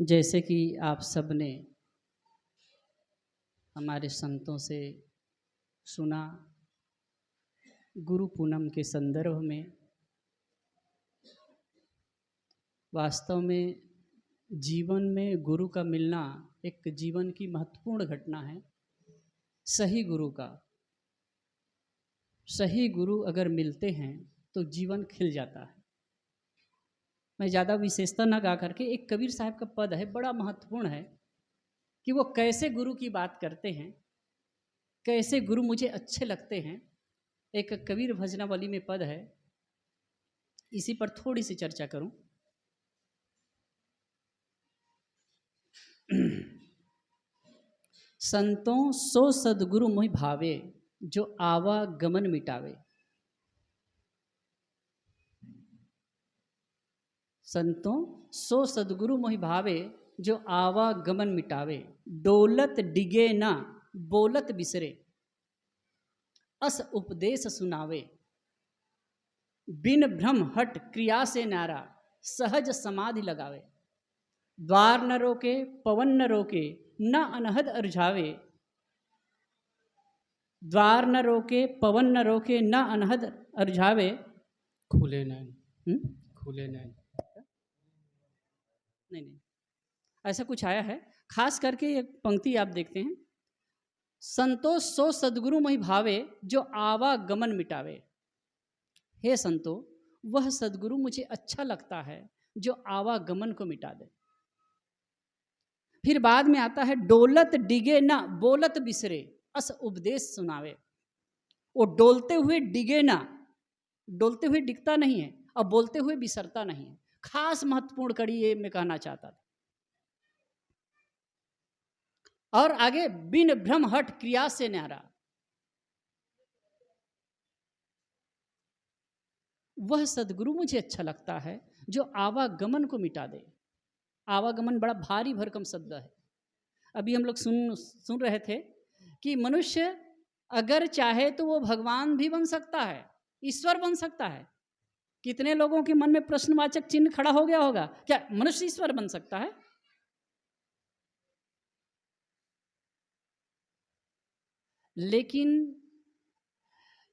जैसे कि आप सब ने हमारे संतों से सुना, गुरु पूनम के संदर्भ में वास्तव में जीवन में गुरु का मिलना एक जीवन की महत्वपूर्ण घटना है। सही गुरु का, सही गुरु अगर मिलते हैं तो जीवन खिल जाता है। मैं ज़्यादा विशेषता ना गा करके, एक कबीर साहब का पद है, बड़ा महत्वपूर्ण है कि वो कैसे गुरु की बात करते हैं, कैसे गुरु मुझे अच्छे लगते हैं। एक कबीर भजनावली में पद है, इसी पर थोड़ी सी चर्चा करूं। संतों सो सदगुरु मोहि भावे, जो आवागमन मिटावे। संतों सो सदगुरु मोहि भावे, जो आवागमन मिटावे। डोलत डिगे ना बोलत बिसरे, अस उपदेश सुनावे। बिन भ्रम हट क्रिया से नारा, सहज समाधि लगावे। द्वार न रोके पवन न रोके, न अनहद अरझावे। द्वार न रोके पवन न रोके, न अनहद अरझावे। खुले नैन, खुले नैन, नहीं, ऐसा कुछ आया है। खास करके एक पंक्ति आप देखते हैं, संतोष सो सदगुरु मोहि भावे, जो आवागमन मिटावे। हे संतो, वह सदगुरु मुझे अच्छा लगता है जो आवागमन को मिटा दे। फिर बाद में आता है, डोलत डिगे ना बोलत बिसरे, अस उपदेश सुनावे। वो डोलते हुए डिगे ना, डोलते हुए डिगता नहीं है और बोलते हुए बिसरता नहीं है। खास महत्वपूर्ण कड़ी ये मैं कहना चाहता था। और आगे, बिन भ्रम हट क्रिया से न्यारा। वह सदगुरु मुझे अच्छा लगता है जो आवागमन को मिटा दे। आवागमन बड़ा भारी भरकम शब्द है। अभी हम लोग सुन रहे थे कि मनुष्य अगर चाहे तो वो भगवान भी बन सकता है, ईश्वर बन सकता है। कितने लोगों के मन में प्रश्नवाचक चिन्ह खड़ा हो गया होगा, क्या मनुष्य ईश्वर बन सकता है? लेकिन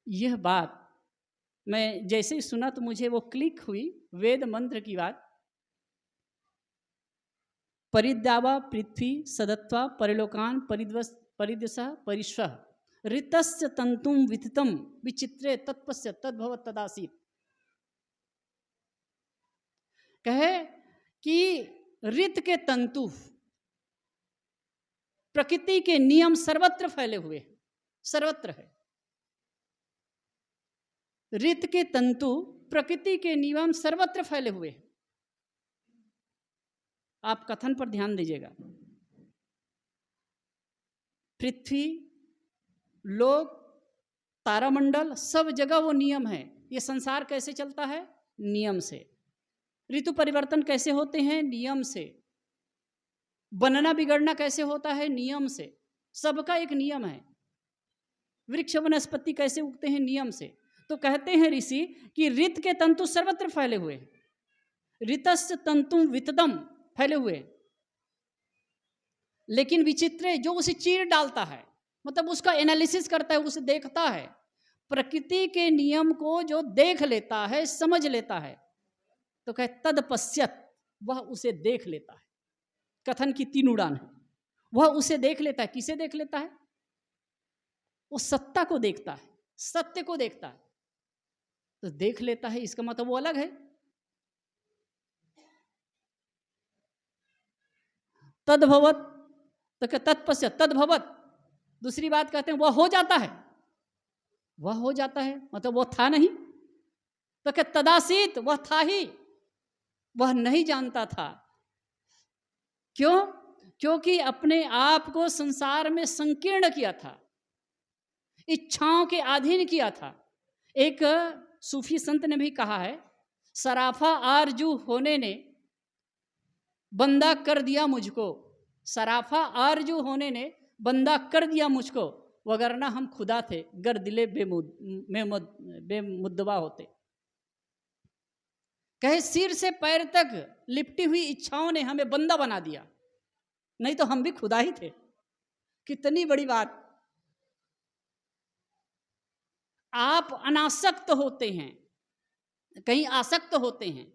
यह बात मैं जैसे ही सुना तो मुझे वो क्लिक हुई, वेद मंत्र की बात। परिद्यावा पृथ्वी सदत्वा परिलोकान परिदश परिश्व, ऋतस्य तंतुम विथितम विचित्रे तत्पस्य तद्भवत तदासीत। कहे कि ऋत के तंतु, प्रकृति के नियम सर्वत्र फैले हुए, सर्वत्र है। ऋत के तंतु, प्रकृति के नियम सर्वत्र फैले हुए हैं। आप कथन पर ध्यान दीजिएगा। पृथ्वी, लोक, तारामंडल, सब जगह वो नियम है। ये संसार कैसे चलता है? नियम से। ऋतु परिवर्तन कैसे होते हैं? नियम से। बनना बिगड़ना कैसे होता है? नियम से। सबका एक नियम है। वृक्ष वनस्पति कैसे उगते हैं? नियम से। तो कहते हैं ऋषि कि ऋत के तंतु सर्वत्र फैले हुए हैं। ऋतस्य तंतु वितदम, फैले हुए। लेकिन विचित्र जो उसे चीर डालता है, मतलब उसका एनालिसिस करता है, उसे देखता है, प्रकृति के नियम को जो देख लेता है, समझ लेता है, तो कहे तदपश्यत, वह उसे देख लेता है। कथन की 3 उड़ान है। वह उसे देख लेता है। किसे देख लेता है? वो सत्ता को देखता है, सत्य को देखता है। तो देख लेता है, इसका मतलब वो अलग है। तद्भवत, तो तत्पश्यत तद्भवत, दूसरी बात कहते हैं वह हो जाता है। वह हो जाता है मतलब वह था नहीं। तो क्या तदासीत, वह था ही, वह नहीं जानता था। क्यों? क्योंकि अपने आप को संसार में संकीर्ण किया था, इच्छाओं के अधीन किया था। एक सूफी संत ने भी कहा है, सराफा आरजू होने ने बंदा कर दिया मुझको। सराफा आरजू होने ने बंदा कर दिया मुझको, वगरना हम खुदा थे गर दिले बेमुद्दवा होते। कहे सिर से पैर तक लिपटी हुई इच्छाओं ने हमें बंदा बना दिया, नहीं तो हम भी खुदा ही थे। कितनी बड़ी बात। आप अनासक्त होते हैं, कहीं आसक्त होते हैं,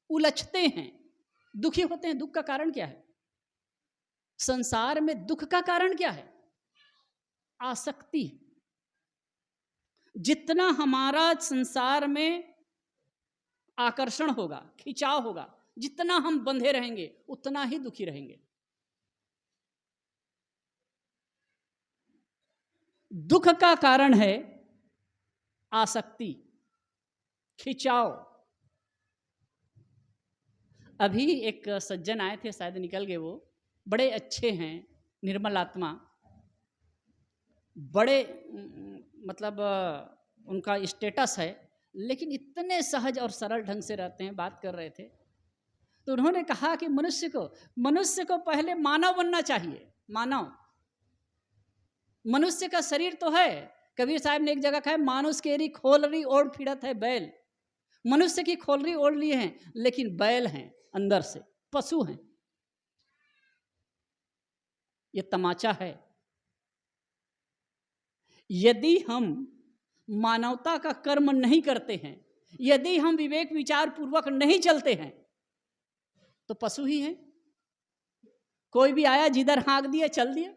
उलझते हैं, दुखी होते हैं। दुख का कारण क्या है? संसार में दुख का कारण क्या है? आसक्ति। जितना हमारा संसार में आकर्षण होगा, खिंचाव होगा, जितना हम बंधे रहेंगे उतना ही दुखी रहेंगे। दुख का कारण है आसक्ति, खिंचाव। अभी एक सज्जन आए थे, शायद निकल गए, वो बड़े अच्छे हैं, निर्मल आत्मा, बड़े मतलब उनका स्टेटस है, लेकिन इतने सहज और सरल ढंग से रहते हैं। बात कर रहे थे तो उन्होंने कहा कि मनुष्य को पहले मानव बनना चाहिए। मानव, मनुष्य का शरीर तो है। कबीर साहब ने एक जगह कहा, मानुष केरी खोलरी ओढ़ फिरत है बैल। मनुष्य की खोलरी ओढ़ लिए हैं, लेकिन बैल हैं, अंदर से पशु हैं। ये तमाचा है। यदि हम मानवता का कर्म नहीं करते हैं, यदि हम विवेक विचार पूर्वक नहीं चलते हैं, तो पशु ही हैं। कोई भी आया, जिधर हाँक दिया चल दिया।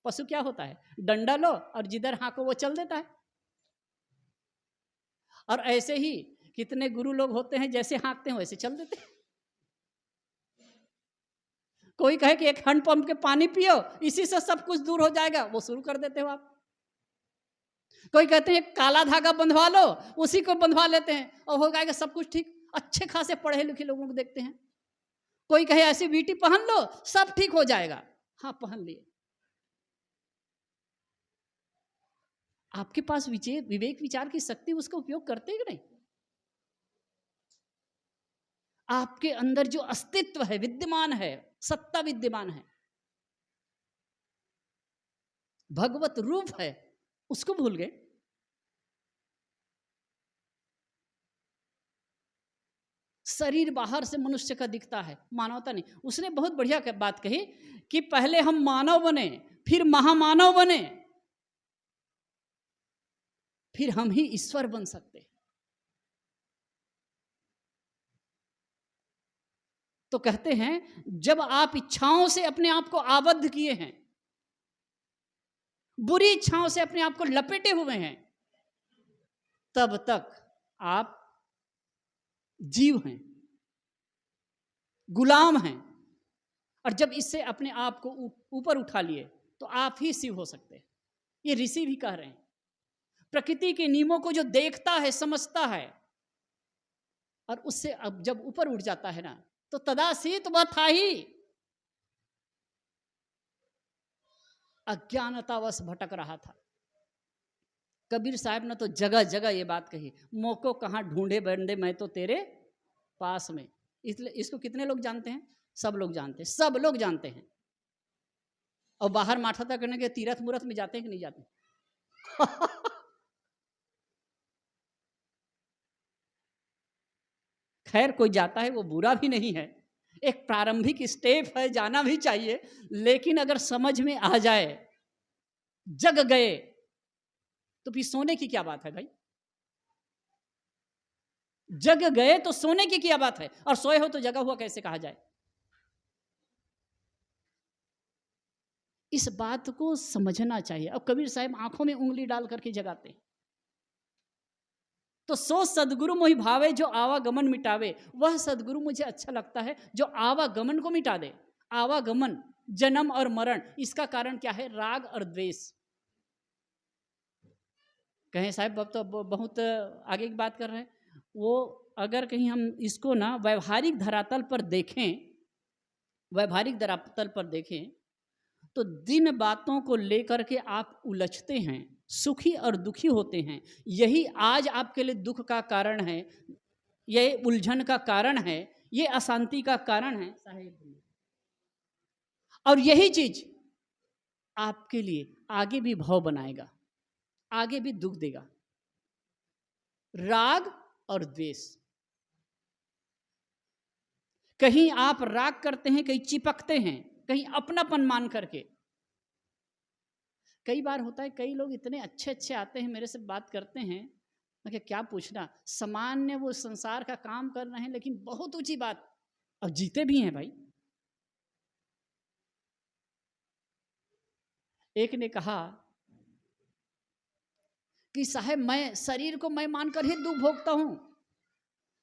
पशु क्या होता है? डंडा लो और जिधर हाँको वो चल देता है। और ऐसे ही कितने गुरु लोग होते हैं, जैसे हाँकते हैं वैसे चल देते हैं। कोई कहे कि एक हैंडपंप के पानी पियो, इसी से सब कुछ दूर हो जाएगा, वो शुरू कर देते हो आप। कोई कहते हैं काला धागा बंधवा लो, उसी को बंधवा लेते हैं और हो जाएगा सब कुछ ठीक। अच्छे खासे पढ़े लिखे लोगों को देखते हैं। कोई कहे ऐसी बीटी पहन लो, सब ठीक हो जाएगा। हाँ, पहन लिए। आपके पास विवेक विचार की शक्ति, उसका उपयोग करते हैं कि नहीं? आपके अंदर जो अस्तित्व है, विद्यमान है, सत्ता विद्यमान है, भगवत रूप है, उसको भूल गए। शरीर बाहर से मनुष्य का दिखता है, मानवता नहीं। उसने बहुत बढ़िया बात कही कि पहले हम मानव बने, फिर महामानव बने, फिर हम ही ईश्वर बन सकते। तो कहते हैं, जब आप इच्छाओं से अपने आप को आबद्ध किए हैं, बुरी इच्छाओं से अपने आप को लपेटे हुए हैं, तब तक आप जीव हैं, गुलाम हैं। और जब इससे अपने आप को ऊपर उठा लिए तो आप ही शिव हो सकते हैं। ये ऋषि भी कह रहे हैं। प्रकृति के नियमों को जो देखता है, समझता है, और उससे अब जब ऊपर उठ जाता है ना, तो तदासीत वह था ही, अज्ञानतावश भटक रहा था। कबीर साहब ने तो जगह जगह ये बात कही, मोको कहाँ ढूंढे बंदे, मैं तो तेरे पास में। इसलिए इसको कितने लोग जानते हैं? सब लोग जानते हैं, सब लोग जानते हैं। और बाहर माथा करने के तीरथ मूरत में जाते हैं कि नहीं जाते? खैर, कोई जाता है वो बुरा भी नहीं है, एक प्रारंभिक स्टेप है, जाना भी चाहिए। लेकिन अगर समझ में आ जाए, जग गए, तो फिर सोने की क्या बात है भाई? जग गए तो सोने की क्या बात है? और सोए हो तो जगा हुआ कैसे कहा जाए? इस बात को समझना चाहिए। अब कबीर साहब आंखों में उंगली डाल करके जगाते हैं। तो सो सदगुरु मोहि भावे, जो आवागमन मिटावे। वह सदगुरु मुझे अच्छा लगता है जो आवागमन को मिटा दे। आवागमन, जन्म और मरण, इसका कारण क्या है? राग और द्वेष। कहें साहब अब तो बहुत आगे की बात कर रहे हैं। वो अगर कहीं हम इसको ना व्यवहारिक धरातल पर देखें, तो जिन बातों को लेकर के आप उलझते हैं, सुखी और दुखी होते हैं, यही आज आपके लिए दुख का कारण है, यह उलझन का कारण है, ये अशांति का कारण है साहेब। और यही चीज आपके लिए आगे भी भव बनाएगा, आगे भी दुख देगा। राग और द्वेष, कहीं आप राग करते हैं, कहीं चिपकते हैं, कहीं अपनापन मान करके। कई बार होता है, कई लोग इतने अच्छे अच्छे आते हैं, मेरे से बात करते हैं, मैं क्या क्या पूछना, सामान्य वो संसार का काम कर रहे हैं, लेकिन बहुत ऊंची बात, और जीते भी हैं भाई। एक ने कहा कि साहब मैं शरीर को मैं मानकर ही दुख भोगता हूं,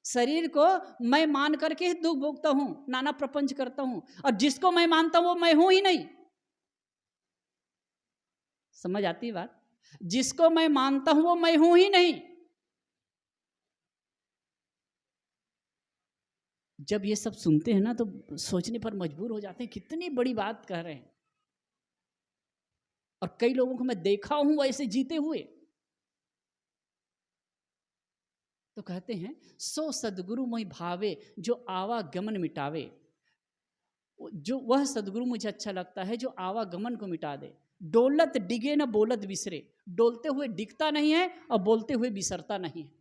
शरीर को मैं मान करके ही दुख भोगता हूं, नाना प्रपंच करता हूं, और जिसको मैं मानता हूं वो मैं हूं ही नहीं। समझ आती है बात? जिसको मैं मानता हूं वो मैं हूं ही नहीं। जब ये सब सुनते हैं ना तो सोचने पर मजबूर हो जाते हैं, कितनी बड़ी बात कह रहे हैं। और कई लोगों को मैं देखा हूं वैसे जीते हुए। तो कहते हैं सो सदगुरु मोहि भावे, जो आवागमन मिटावे। जो वह सदगुरु मुझे अच्छा लगता है जो आवागमन को मिटा दे। डोलत डिगे न बोलत बिसरे, डोलते हुए डिगता नहीं है और बोलते हुए बिसरता नहीं है।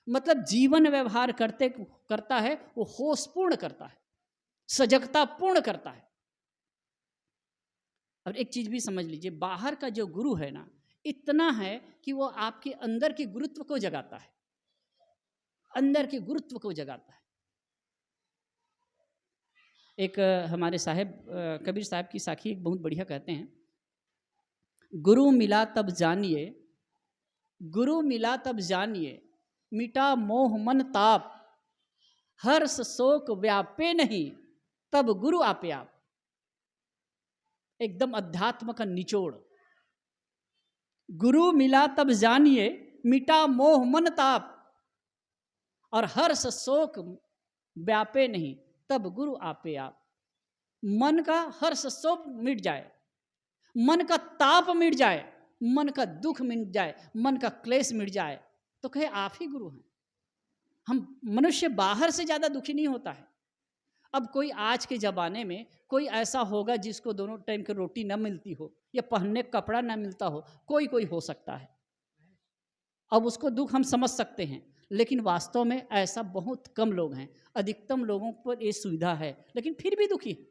मतलब जीवन व्यवहार करता है वो होशपूर्ण करता है, सजगता पूर्ण करता है। और एक चीज भी समझ लीजिए, बाहर का जो गुरु है ना, इतना है कि वो आपके अंदर के गुरुत्व को जगाता है, अंदर के गुरुत्व को जगाता है। एक हमारे साहब कबीर साहब की साखी एक बहुत बढ़िया कहते हैं, गुरु मिला तब जानिए, गुरु मिला तब जानिए, मिटा मोह मन ताप, हर्ष शोक व्यापे नहीं, तब गुरु आपे आप। एकदम अध्यात्म का निचोड़। गुरु मिला तब जानिए, मिटा मोह मन ताप, और हर्ष शोक व्यापे नहीं, तब गुरु आपे आप। मन का हर्ष शोक मिट जाए, मन का ताप मिट जाए, मन का दुख मिट जाए, मन का क्लेश मिट जाए, तो कहे आप ही गुरु हैं। हम मनुष्य बाहर से ज्यादा दुखी नहीं होता है। अब कोई आज के ज़माने में कोई ऐसा होगा जिसको दोनों टाइम की रोटी न मिलती हो या पहनने का कपड़ा न मिलता हो, कोई कोई हो सकता है। अब उसको दुख हम समझ सकते हैं, लेकिन वास्तव में ऐसा बहुत कम लोग हैं। अधिकतम लोगों पर ये सुविधा है, लेकिन फिर भी दुखी है।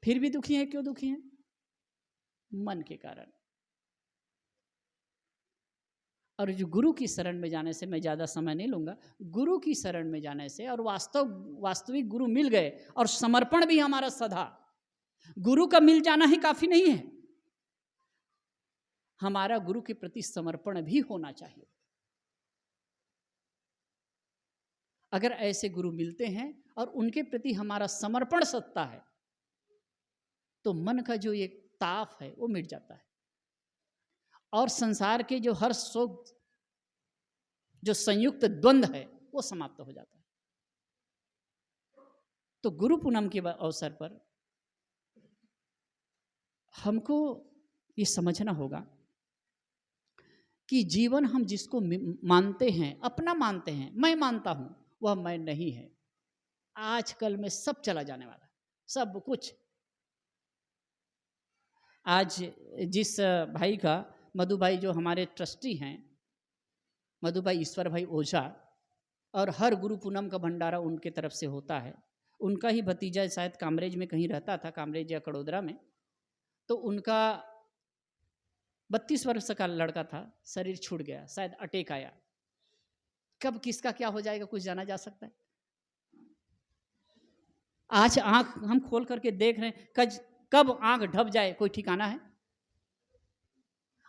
फिर भी दुखी है। क्यों दुखी है? मन के कारण। और जो गुरु की शरण में जाने से, मैं ज़्यादा समय नहीं लूँगा, गुरु की शरण में जाने से और वास्तविक गुरु मिल गए और समर्पण भी हमारा सधा। गुरु का मिल जाना ही काफ़ी नहीं है, हमारा गुरु के प्रति समर्पण भी होना चाहिए। अगर ऐसे गुरु मिलते हैं और उनके प्रति हमारा समर्पण सत्ता है, तो मन का जो एक ताप है वो मिट जाता है, और संसार के जो हर शोक, जो संयुक्त द्वंद्व है, वो समाप्त हो जाता है। तो गुरु पूनम के अवसर पर हमको ये समझना होगा कि जीवन हम जिसको मानते हैं, अपना मानते हैं, मैं मानता हूं, वह मैं नहीं है। आजकल में सब चला जाने वाला है, सब कुछ। आज जिस भाई का, मधु भाई जो हमारे ट्रस्टी हैं, मधु भाई ईश्वर भाई ओझा, और हर गुरु पूनम का भंडारा उनके तरफ से होता है। उनका ही भतीजा शायद कामरेज में कहीं रहता था, कामरेज या कड़ोदरा में। तो उनका 32 वर्ष का लड़का था, शरीर छूट गया, शायद अटैक आया। कब किसका क्या हो जाएगा कुछ जाना जा सकता है? आज आंख हम खोल करके देख रहे हैं, कब आंख ढप जाए कोई ठिकाना है?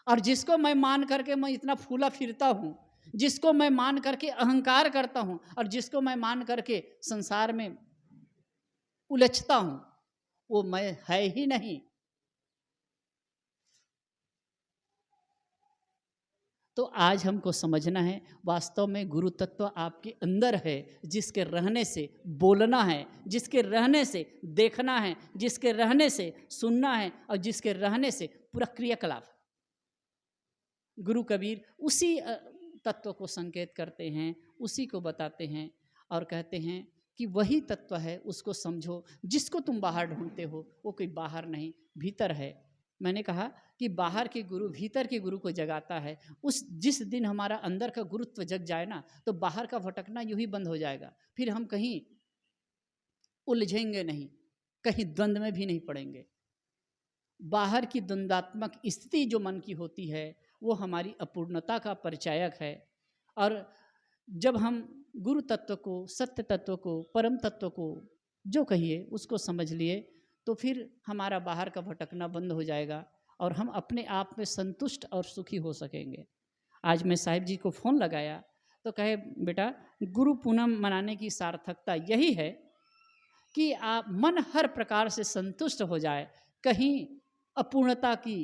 और जिसको मैं मान करके मैं इतना फूला फिरता हूं, जिसको मैं मान करके अहंकार करता हूं, और जिसको मैं मान करके संसार में उलझता हूं, वो मैं है ही नहीं। तो आज हमको समझना है, वास्तव में गुरु तत्व आपके अंदर है, जिसके रहने से बोलना है, जिसके रहने से देखना है, जिसके रहने से सुनना है, और जिसके रहने से पूरा क्रियाकलाप। गुरु कबीर उसी तत्व को संकेत करते हैं, उसी को बताते हैं, और कहते हैं कि वही तत्व है, उसको समझो। जिसको तुम बाहर ढूंढते हो वो कोई बाहर नहीं, भीतर है। मैंने कहा कि बाहर के गुरु भीतर के गुरु को जगाता है। उस जिस दिन हमारा अंदर का गुरुत्व जग जाए ना, तो बाहर का भटकना यूं ही बंद हो जाएगा। फिर हम कहीं उलझेंगे नहीं, कहीं द्वंद्व में भी नहीं पड़ेंगे। बाहर की द्वंद्वात्मक स्थिति जो मन की होती है वो हमारी अपूर्णता का परिचायक है। और जब हम गुरु तत्व को, सत्य तत्व को, परम तत्व को जो कहिए उसको समझ लिए, तो फिर हमारा बाहर का भटकना बंद हो जाएगा और हम अपने आप में संतुष्ट और सुखी हो सकेंगे। आज मैं साहिब जी को फ़ोन लगाया तो कहे, बेटा गुरु पूनम मनाने की सार्थकता यही है कि आप मन हर प्रकार से संतुष्ट हो जाए, कहीं अपूर्णता की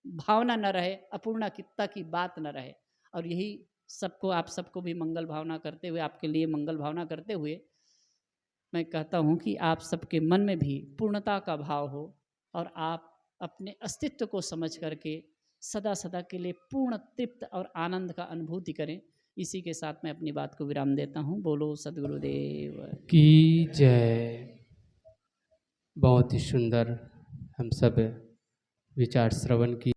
भावना न रहे, अपूर्णता की बात न रहे। और यही सबको, आप सबको भी मंगल भावना करते हुए, आपके लिए मंगल भावना करते हुए मैं कहता हूँ कि आप सबके मन में भी पूर्णता का भाव हो और आप अपने अस्तित्व को समझ करके सदा सदा के लिए पूर्ण तृप्त और आनंद का अनुभूति करें। इसी के साथ मैं अपनी बात को विराम देता हूँ। बोलो सद्गुरुदेव की जय। बहुत ही सुंदर हम सब विचार श्रवण की।